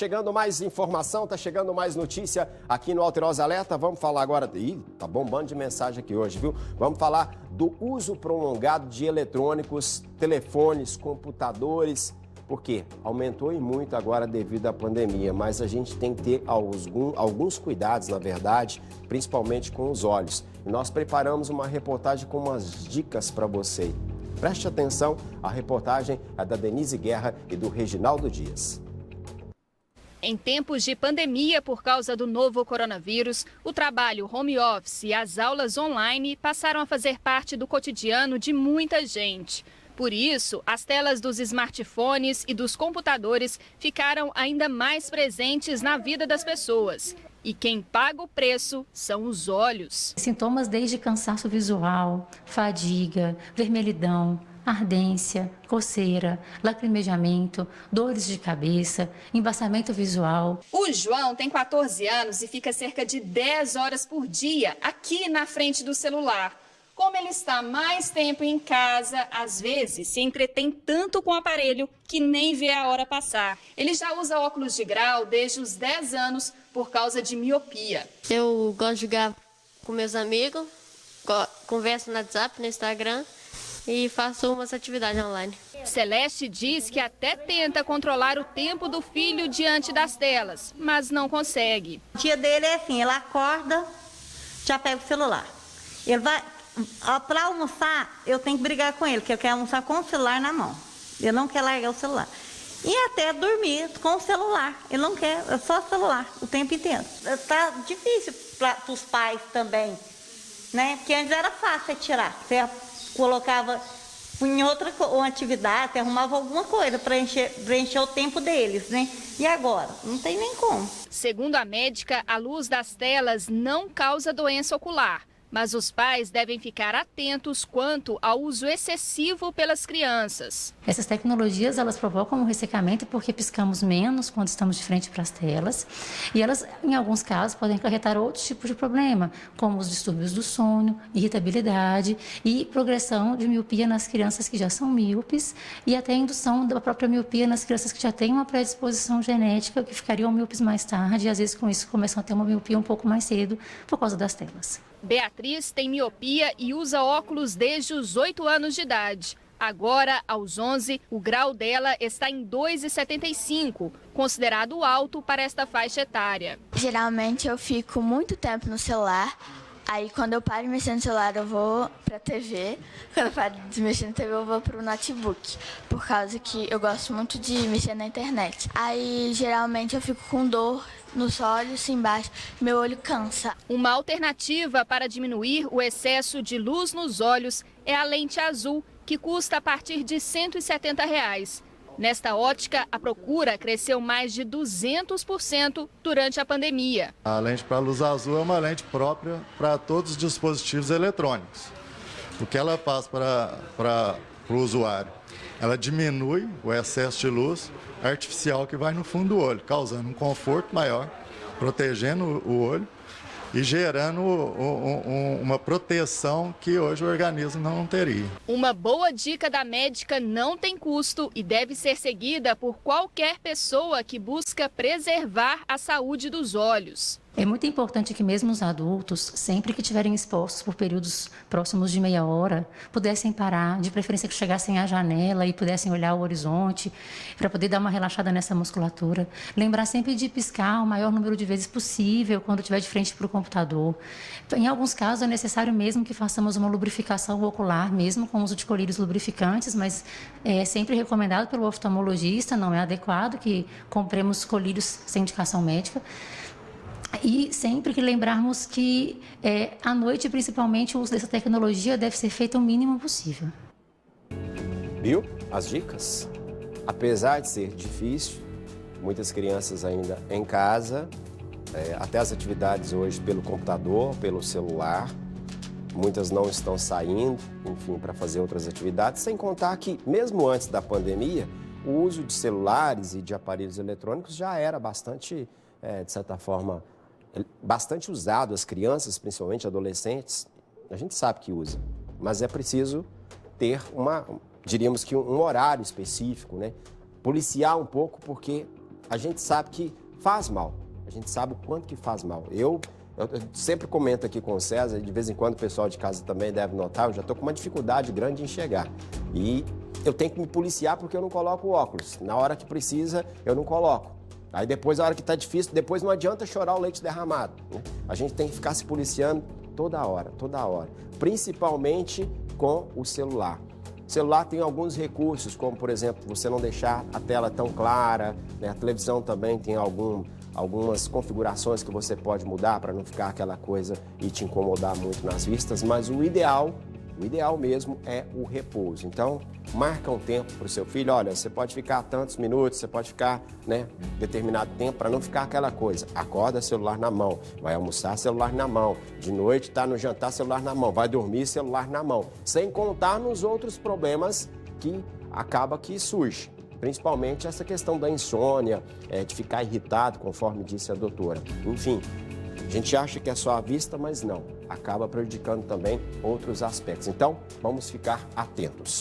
chegando mais informação, tá chegando mais notícia aqui no Alterosa Alerta. Vamos falar agora... Ih, tá bombando de mensagem aqui hoje, viu? Vamos falar do uso prolongado de eletrônicos, telefones, computadores. Por quê? Aumentou e muito agora devido à pandemia, mas a gente tem que ter alguns cuidados, na verdade, principalmente com os olhos. E nós preparamos uma reportagem com umas dicas para você. Preste atenção, a reportagem é da Denise Guerra e do Reginaldo Dias. Em tempos de pandemia por causa do novo coronavírus, o trabalho home office e as aulas online passaram a fazer parte do cotidiano de muita gente. Por isso, as telas dos smartphones e dos computadores ficaram ainda mais presentes na vida das pessoas. E quem paga o preço são os olhos. Sintomas desde cansaço visual, fadiga, vermelhidão, ardência, coceira, lacrimejamento, dores de cabeça, embaçamento visual. O João tem 14 anos e fica cerca de 10 horas por dia aqui na frente do celular. Como ele está mais tempo em casa, às vezes se entretém tanto com o aparelho que nem vê a hora passar. Ele já usa óculos de grau desde os 10 anos por causa de miopia. Eu gosto de jogar com meus amigos, converso no WhatsApp, no Instagram e faço umas atividades online. Celeste diz que até tenta controlar o tempo do filho diante das telas, mas não consegue. O dia dele é assim, ele acorda, já pega o celular. Ele vai... Para almoçar, eu tenho que brigar com ele, porque eu quero almoçar com o celular na mão. Eu não quero largar o celular. E até dormir com o celular. Ele não quer, é só o celular o tempo inteiro. Está difícil para os pais também, né? Porque antes era fácil tirar. Você colocava em outra uma atividade, você arrumava alguma coisa para encher o tempo deles, né? E agora? Não tem nem como. Segundo a médica, a luz das telas não causa doença ocular. Mas os pais devem ficar atentos quanto ao uso excessivo pelas crianças. Essas tecnologias, elas provocam um ressecamento porque piscamos menos quando estamos de frente para as telas. E elas, em alguns casos, podem acarretar outros tipos de problema, como os distúrbios do sono, irritabilidade e progressão de miopia nas crianças que já são míopes e até a indução da própria miopia nas crianças que já têm uma predisposição genética, que ficariam míopes mais tarde e às vezes com isso começam a ter uma miopia um pouco mais cedo por causa das telas. Beatriz tem miopia e usa óculos desde os 8 anos de idade. Agora, aos 11, o grau dela está em 2,75, considerado alto para esta faixa etária. Geralmente eu fico muito tempo no celular, aí quando eu paro de mexer no celular eu vou para a TV, quando eu paro de mexer na TV eu vou para o notebook, por causa que eu gosto muito de mexer na internet. Aí geralmente eu fico com dor nos olhos, embaixo, meu olho cansa. Uma alternativa para diminuir o excesso de luz nos olhos é a lente azul, que custa a partir de R$ 170. Nesta ótica, a procura cresceu mais de 200% durante a pandemia. A lente para luz azul é uma lente própria para todos os dispositivos eletrônicos. O que ela faz para o usuário? Ela diminui o excesso de luz artificial que vai no fundo do olho, causando um conforto maior, protegendo o olho e gerando uma proteção que hoje o organismo não teria. Uma boa dica da médica não tem custo e deve ser seguida por qualquer pessoa que busca preservar a saúde dos olhos. É muito importante que mesmo os adultos, sempre que estiverem expostos por períodos próximos de meia hora, pudessem parar, de preferência que chegassem à janela e pudessem olhar o horizonte, para poder dar uma relaxada nessa musculatura. Lembrar sempre de piscar o maior número de vezes possível quando estiver de frente para o computador. Em alguns casos é necessário mesmo que façamos uma lubrificação ocular, mesmo com o uso de colírios lubrificantes, mas é sempre recomendado pelo oftalmologista, não é adequado que compremos colírios sem indicação médica. E sempre que lembrarmos que à noite, principalmente, o uso dessa tecnologia deve ser feito o mínimo possível. Viu? As dicas? Apesar de ser difícil, muitas crianças ainda em casa, até as atividades hoje pelo computador, pelo celular, muitas não estão saindo, enfim, para fazer outras atividades, sem contar que, mesmo antes da pandemia, o uso de celulares e de aparelhos eletrônicos já era bastante, de certa forma, bastante usado. As crianças, principalmente adolescentes, a gente sabe que usa, mas é preciso ter diríamos que um horário específico, né? Policiar um pouco, porque a gente sabe que faz mal. A gente sabe o quanto que faz mal. Eu sempre comento aqui com o César, e de vez em quando o pessoal de casa também deve notar, eu já estou com uma dificuldade grande de enxergar. E eu tenho que me policiar porque eu não coloco o óculos. Na hora que precisa, eu não coloco. Aí depois, a hora que está difícil, depois não adianta chorar o leite derramado, né? A gente tem que ficar se policiando toda hora. Principalmente com o celular. O celular tem alguns recursos, como, por exemplo, você não deixar a tela tão clara, né? A televisão também tem algumas configurações que você pode mudar para não ficar aquela coisa e te incomodar muito nas vistas, mas o ideal mesmo é o repouso. Então, marca um tempo para o seu filho, olha, você pode ficar tantos minutos, você pode ficar, né, determinado tempo para não ficar aquela coisa. Acorda, celular na mão, vai almoçar, celular na mão, de noite está no jantar, celular na mão, vai dormir, celular na mão. Sem contar nos outros problemas que acaba que surge. Principalmente essa questão da insônia, de ficar irritado, conforme disse a doutora. Enfim, a gente acha que é só a vista, mas não. Acaba prejudicando também outros aspectos. Então, vamos ficar atentos.